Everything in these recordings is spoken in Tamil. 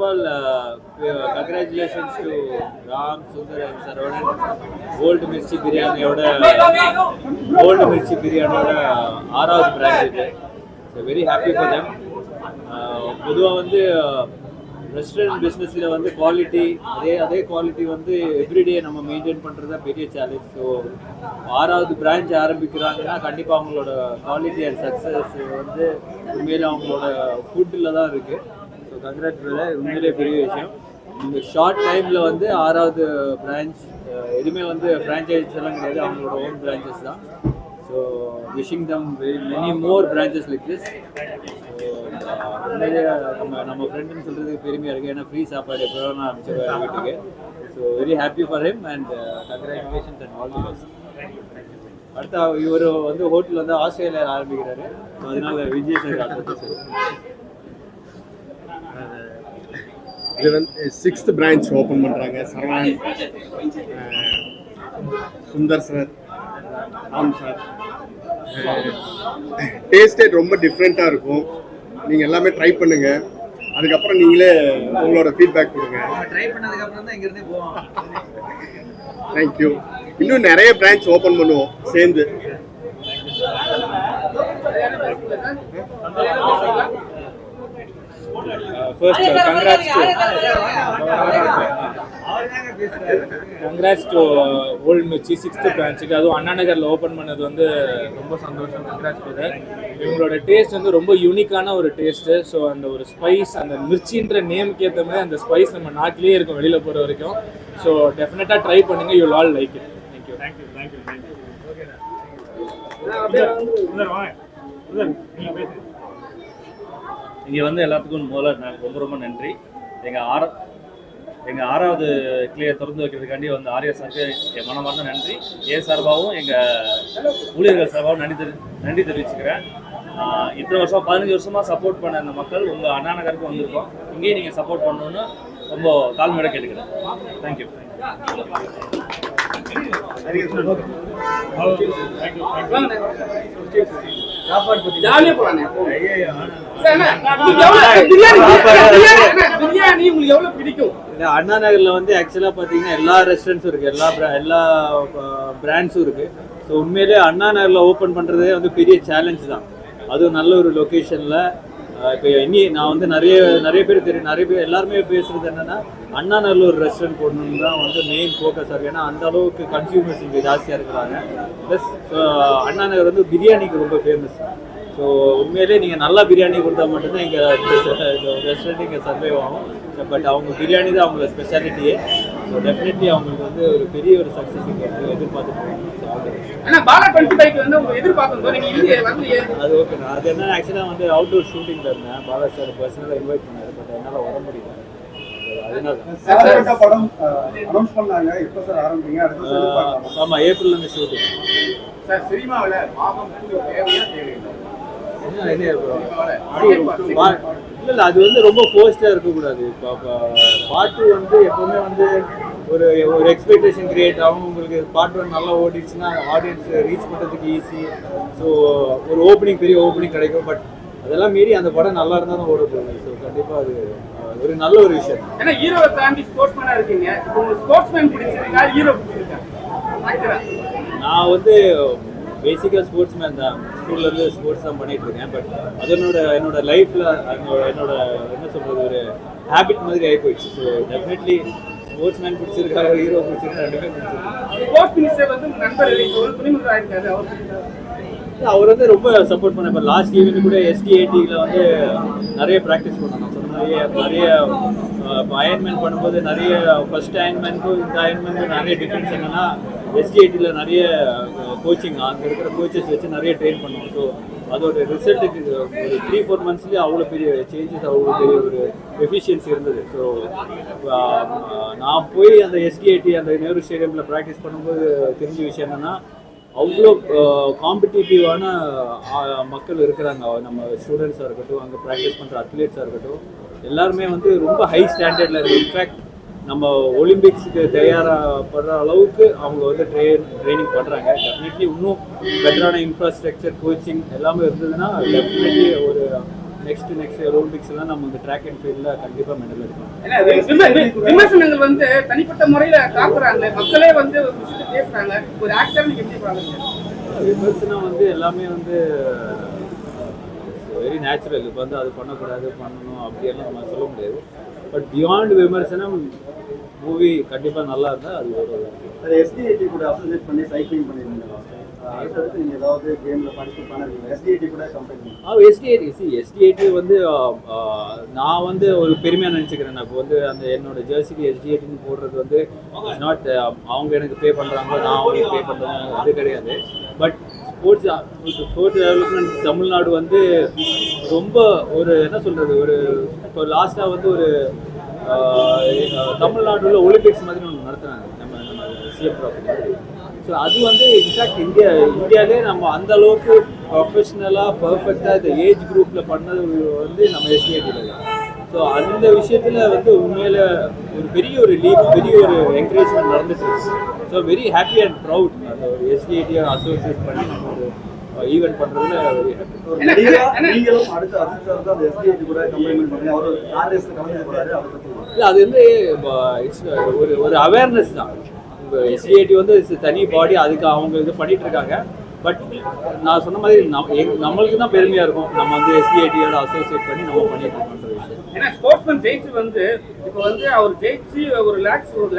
all, congratulations to Ram, Sundar and Saravanan. Old Mirchi Biryani ஆறாவது பிரான்ச் இது. So very happy for them. பொதுவாக வந்து ரெஸ்டாரண்ட் பிஸ்னஸில் வந்து குவாலிட்டி அதே குவாலிட்டி வந்து எவ்ரிடே நம்ம மெயின்டைன் பண்ணுறது தான் பெரிய சேலஞ்ச். ஸோ ஆறாவது பிரான்ச் ஆரம்பிக்கிறாங்கன்னா கண்டிப்பாக அவங்களோட குவாலிட்டி அண்ட் சக்ஸஸ் வந்து உண்மையிலே அவங்களோட ஃபுட்டில் தான் இருக்குது. ஸோ கங்க்ராச்சுலேஷன், உண்மையிலே பெரிய விஷயம். இந்த ஷார்ட் டைமில் வந்து ஆறாவது பிரான்ச், எதுவுமே வந்து ஃப்ரான்ச்சைஸ் எல்லாம் கிடையாது, அவங்களோட ஓன் பிரான்ச்சஸ் தான். So wishing them many more branches like this. உண்மையிலே நம்ம ஃப்ரெண்டுன்னு சொல்கிறதுக்கு பெருமையாக இருக்குது. ஏன்னா ஃப்ரீ சாப்பாடு எப்போ நான் அனுப்பிச்சிருவேன் வீட்டுக்கு. So very happy for him and congratulations and all the best. அடுத்த இவர் வந்து ஹோட்டல் வந்து ஆஸ்திரேலியாவில் ஆரம்பிக்கிறாரு. ஸோ அதனால விஜய் சார் அடுத்த இது வந்து 6th பிரான்ச் ஓப்பன் பண்ணுறாங்க. Saravanan, Sundar sir, Ram sir. டேஸ்டே ரொம்ப டிஃப்ரெண்ட்டாக இருக்கும். நீங்கள் எல்லாமே ட்ரை பண்ணுங்கள். அதுக்கப்புறம் நீங்களே உங்களோட ஃபீட்பேக் கொடுங்க. ட்ரை பண்ணதுக்கப்புறம் தான் இங்கேருந்தே போவோம். தேங்க்யூ. இன்னும் நிறைய பிரான்ச் ஓப்பன் பண்ணுவோம் சேர்ந்து. First, congrats to Old Mirchi 6th branch. அதுவும் அண்ணா நகரில் ஓப்பன் பண்ணது வந்து ரொம்ப சந்தோஷம். Congrats to that. இவங்களோட டேஸ்ட் வந்து ரொம்ப யூனிக்கான ஒரு டேஸ்ட்டு. ஸோ அந்த ஒரு ஸ்பைஸ், அந்த மிர்ச்சின்ற நேமுக்கு ஏற்ற மாதிரி அந்த ஸ்பைஸ் நம்ம நாட்டிலேயே இருக்கும் வெளியில் போகிற வரைக்கும். ஸோ டெஃபினட்டாக ட்ரை பண்ணுங்க, யூ ஆல் லைக் இட். இங்கே வந்து எல்லாத்துக்கும் முதல்ல ரொம்ப நன்றி. எங்கள் ஆறாவது கிளியை திறந்து வைக்கிறதுக்காண்டி வந்து ஆர்யா சாருக்கு என் மனமார்ந்த நன்றி. சார்பாகவும் எங்கள் ஊழியர்கள் சார்பாகவும் நன்றி தெரிவிச்சுக்கிறேன். இத்தனை வருஷம் 15 வருஷமாக சப்போர்ட் பண்ண அந்த மக்கள் உங்கள் அண்ணா நகருக்கு வந்திருக்கோம். இங்கேயும் நீங்கள் சப்போர்ட் பண்ணணுன்னு ரொம்ப தாழ்மையோட கேட்டுக்கிறேன். தேங்க்யூ. அண்ணா நகர்ல வந்து ஆக்சுவலா பாத்தீங்கன்னா எல்லா ரெஸ்டாரண்ட்ஸும் இருக்கு, எல்லா பிராண்ட்ஸும் இருக்கு. ஸோ உண்மையிலே அண்ணா நகர்ல ஓப்பன் பண்றதே வந்து பெரிய சேலஞ்ச் தான். அதுவும் நல்ல ஒரு லொக்கேஷன்ல. இப்போ நான் வந்து நிறைய பேர் தெரியும், நிறைய பேர் எல்லாருமே பேசுறது என்னன்னா அண்ணா நகர்ல ஒரு ரெஸ்டாரண்ட் போடணும்னு தான் வந்து மெயின் ஃபோக்கஸாக இருக்குது. ஏன்னா அந்த அளவுக்கு கன்சியூமர்ஸ் இங்கே ஜாஸ்தியாக இருக்கிறாங்க. ப்ளஸ் அண்ணா நகர் வந்து பிரியாணிக்கு ரொம்ப ஃபேமஸ். ஸோ உண்மையிலே நீங்கள் நல்லா பிரியாணி கொடுத்தா மட்டும்தான் இங்கே ரெஸ்டாரண்ட் இங்கே சர்வைவ் ஆகும். பட் அவங்க பிரியாணி தான் அவங்களோட ஸ்பெஷாலிட்டியே. ஸோ டெஃபினெட்லி அவங்களுக்கு வந்து ஒரு பெரிய ஒரு சக்ஸஸ் இங்கே எதிர்பார்த்துட்டு. அது ஓகேண்ணா. அது என்ன ஆக்சுவலாக வந்து அவுட்டோர் ஷூட்டிங்கில் இருந்தேன். பாலா சார் பர்சனலாக இன்வைட் பண்ணார். பட் என்னால் வர முடியல. ஆமா, ஏப்ரல்ல இருந்து ஷூட்டிங். இல்ல அது வந்து ரொம்ப போஸ்டா இருக்கக்கூடாது. இப்போ பார்ட் 2 வந்து எப்பவுமே வந்து ஒரு எக்ஸ்பெக்டேஷன் கிரியேட் ஆகும். உங்களுக்கு பார்ட் 1 நல்லா ஓடிடுச்சுன்னா ஆடியன்ஸ் ரீச் பண்ணுறதுக்கு ஈஸி. ஸோ ஒரு பெரிய ஓப்பனிங் கிடைக்கும். பட் அதெல்லாம் மீறி அந்த படம் நல்லா இருந்தால் தான் ஓட போகுது. ஸோ கண்டிப்பாக அது ஒரு நல்ல ஒரு விஷயம். ஏன்னா ஹீரோவை தாண்டி ஸ்போர்ட்ஸ்மேனா இருக்கீங்க. இப்போ உங்களுக்கு ஸ்போர்ட்ஸ்மேன் பிடிச்சிருக்கா, ஹீரோ பிடிச்சிருக்கா? நான் வந்து பேசிக்காக ஸ்போர்ட்ஸ்மேன் தான். ஸ்கூல்லேருந்து ஸ்போர்ட்ஸ் தான் பண்ணிட்டு இருக்கேன். பட் அது என்னோட லைஃப்பில் என்னோட என்ன சொல்கிறது ஒரு ஹேபிட் மாதிரி ஆகி போயிடுச்சு. ஸோ டெஃபினெட்லி ஸ்போர்ட்ஸ்மேன் பிடிச்சிருக்கா, ஹீரோ பிடிச்சிருக்கா, ரெண்டுமே பிடிச்சிருக்கு. ஸ்போர்ட்ஸ் மினிஸ்டர் வந்து நண்பர் துணைமுறை ஆயிருக்காரு. அவர் வந்து ரொம்ப சப்போர்ட் பண்ண. இப்போ லாஸ்ட் ஈவெண்ட் கூட ST80ல வந்து நிறைய ப்ராக்டிஸ் பண்ணோம். நான் சொன்ன நிறைய அயன்மெண்ட் பண்ணும்போது நிறைய ஃபர்ஸ்ட் அயன்மெண்ட்க்கும் இந்த அயன்மெண்ட்க்கும் நிறைய டிஃப்ரென்ஸ் என்னன்னா ST80ல நிறைய கோச்சிங் அங்கே இருக்கிற கோச்சஸ் வச்சு நிறைய ட்ரெயின் பண்ணுவோம். ஸோ அதோட ரிசல்ட்டுக்கு ஒரு 3-4 மந்த்ஸ்லேயே அவ்வளோ பெரிய சேஞ்சஸ், அவ்வளோ பெரிய ஒரு எஃபிஷியன்சி இருந்தது. ஸோ நான் போய் அந்த ST80 அந்த நேரு ஸ்டேடியமில் ப்ராக்டிஸ் பண்ணும்போது தெரிஞ்ச விஷயம் என்னென்னா அவ்வளோ காம்படிட்டிவான மக்கள் இருக்கிறாங்க. நம்ம ஸ்டூடெண்ட்ஸாக இருக்கட்டும், அங்கே ப்ராக்டிஸ் பண்ணுற அத்லீட்ஸாக இருக்கட்டும், எல்லாருமே வந்து ரொம்ப ஹை ஸ்டாண்டர்டில் இருக்குது. இன்ஃபேக்ட் நம்ம ஒலிம்பிக்ஸுக்கு தயாராகப்படுற அளவுக்கு அவங்க வந்து ட்ரைனிங் பண்ணுறாங்க. டெஃபினெட்லி இன்னும் பெட்டரான இன்ஃப்ராஸ்ட்ரக்சர், கோச்சிங் எல்லாமே இருந்ததுன்னா டெஃபினெட்லி ஒரு நெக்ஸ்ட் ஒலிம்பிக்ஸ்லாம் நம்ம இந்த ட்ராக் அண்ட் ஃபீல்டில் கண்டிப்பாக மெடல் எடுக்கணும். ஏன்னா விமர்சனங்கள் வந்து தனிப்பட்ட முறையில காக்குறாங்க, மக்களே வந்து ஒரு விஷயத்தை பேசுறாங்க. ஒரு ஆக்டர் நீங்க எப்படி பாக்குறீங்க? விமர்சனம் வந்து எல்லாமே வந்து வெரி நேச்சுரல். இப்போ வந்து அது பண்ணக்கூடாது பண்ணணும் அப்படியெல்லாம் நம்ம சொல்ல முடியாது. பட் பியாண்ட் விமர்சனம் மூவி கண்டிப்பாக நல்லா இருந்தால் அது ஒரு எஸ்டிஐடி கூட அசோசியேட் பண்ணி சைக்கிளிங் பண்ணியிருந்தீங்க. அடுத்தடுத்து நீங்கள் ஏதாவது கேமில் பார்ட்டிசிபேட் பண்ணிருக்கீங்க? எஸ்டிஐடி கூட கம்பெனி எஸ்டிஐடி வந்து நான் வந்து ஒரு பெருமையாக நினச்சிக்கிறேன். இப்போ வந்து அந்த என்னோட ஜெர்சிக்கு எஸ்டிஐடின்னு போடுறது வந்து இட்ஸ் நாட் அவங்க எனக்கு பே பண்ணுறாங்களோ நான் அவங்களுக்கு பே பண்ணுறேன் அது கிடையாது. பட் ஸ்போர்ட்ஸ் டெவலப்மெண்ட் தமிழ்நாடு வந்து ரொம்ப ஒரு என்ன சொல்கிறது, ஒரு இப்போ லாஸ்ட்டாக வந்து ஒரு தமிழ்நாடுல ஒலிம்பிக்ஸ் மாதிரி ஒன்று நடத்துனாங்க நம்ம சிஎம் ப்ராஃபிட். ஸோ அது வந்து இன்ஃபேக்ட் இந்தியாவிலே நம்ம அந்த அளவுக்கு ப்ரொஃபஷ்னலாக பர்ஃபெக்டாக இந்த ஏஜ் குரூப்பில் பண்ணது வந்து நம்ம எஸ்டிஐடியில் தான். ஸோ அந்த விஷயத்தில் வந்து உண்மையில் ஒரு பெரிய லீக், பெரிய ஒரு என்கரேஜ்மெண்ட் நடந்துட்டு இருக்கு. So very happy and proud அந்த ஒரு எஸ்டிஐடியை அசோசியேட் பண்ணி நம்ம ஒரு ஈவெண்ட் பண்ணுறதுல வெரி ஹாப்பி. நீங்களும் அடுத்த அசிஸ்ட் சார் தான் அந்த எஸ்டிஐடி கூட கம்பெனி பண்ணி அவர் காங்கிரஸ்ல கலந்து போறாரு. அதை பற்றி இல்லை அது வந்து இட்ஸ் ஒரு அவேர்னஸ் தான். இப்போ எஸ்டிஐடி வந்து தனி பாடி, அதுக்கு அவங்க இது பண்ணிட்டு இருக்காங்க. பட் நான் சொன்ன மாதிரி நம்மளுக்கு தான் பெருமையாக இருக்கும் நம்ம வந்து எஸ்டிஐடியோட அசோசியேட் பண்ணி நம்ம பண்ணிட்டு இருக்கோன்ற விஷயம். ஏன்னா ஸ்போர்ட்ஸ்மேன் ஜெயிச்சு வந்து இப்போ வந்து அவர் ஜெயிச்சு ஒரு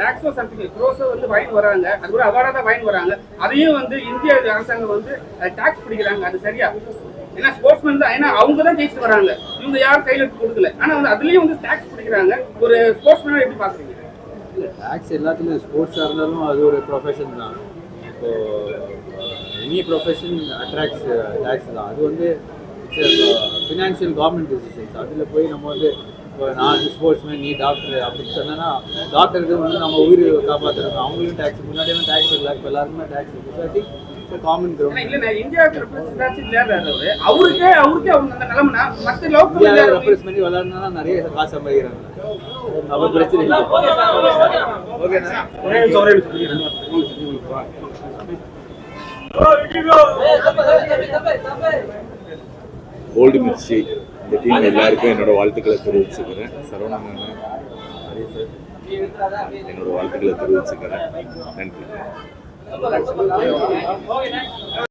லேக்ஸோ சம்திங் க்ரோஸோ வந்து வாங்கி வராங்க. அது கூட அவார்டாக தான் வாங்கி வராங்க. அதையும் வந்து இந்திய அரசாங்கம் வந்து டாக்ஸ் பிடிக்கிறாங்க. அது சரியா? ஏன்னா ஸ்போர்ட்ஸ்மேன் தான், ஏன்னா அவங்க தான் ஜெயிச்சுட்டு வராங்க, இவங்க யாரும் கையில் எடுத்து கொடுக்கல. ஆனால் வந்து அதுலேயும் வந்து டாக்ஸ் பிடிக்கிறாங்க. ஒரு ஸ்போர்ட்ஸ்மேனாக எப்படி பார்க்குறீங்க? இல்லை டேக்ஸ் எல்லாத்துலேயும் ஸ்போர்ட்ஸாக இருந்தாலும் அது ஒரு ப்ரொஃபஷன் தான். இப்போது எனி ப்ரொஃபஷன் அட்ராக்ட்ஸ் டேக்ஸ் தான். அது வந்து ஃபினான்ஷியல் கவர்மெண்ட் டிசிஷன்ஸ். அதில் போய் நம்ம வந்து இப்போ நான் ஸ்போர்ட்ஸ்மேன் நீ டாக்டர் அப்படின்னு சொன்னேன்னா டாக்டருக்கு வந்து நம்ம உயிர் காப்பாற்றுறோம், அவங்களுக்கும் டேக்ஸ் முன்னாடியெல்லாம் டேக்ஸ் இல்லை, இப்போ எல்லாருக்குமே டேக்ஸ் இருக்குது. So I think common ground. இல்லை இந்தியாவுக்கு ரெப்ரஸன்ட் விளையாடுறாரு அவருக்கே அவங்க அந்த நிலைமைனா மற்ற லோக்கல் இந்தியாவை ரெப்ரஸ் பண்ணி விளையாடுனா நிறைய காசு சம்பாதிக்கிறாங்க. அவர் பிரச்சனை இல்லை. ஓகேண்ணா. ஓல்டு மிர்ச்சி இந்த டீம் எல்லாருக்கும் என்னோட வாழ்த்துக்களை தெரிவிச்சுக்கிறேன். சரவணன் என்னோட வாழ்த்துக்களை தெரிவிச்சுக்கிறேன். நன்றி.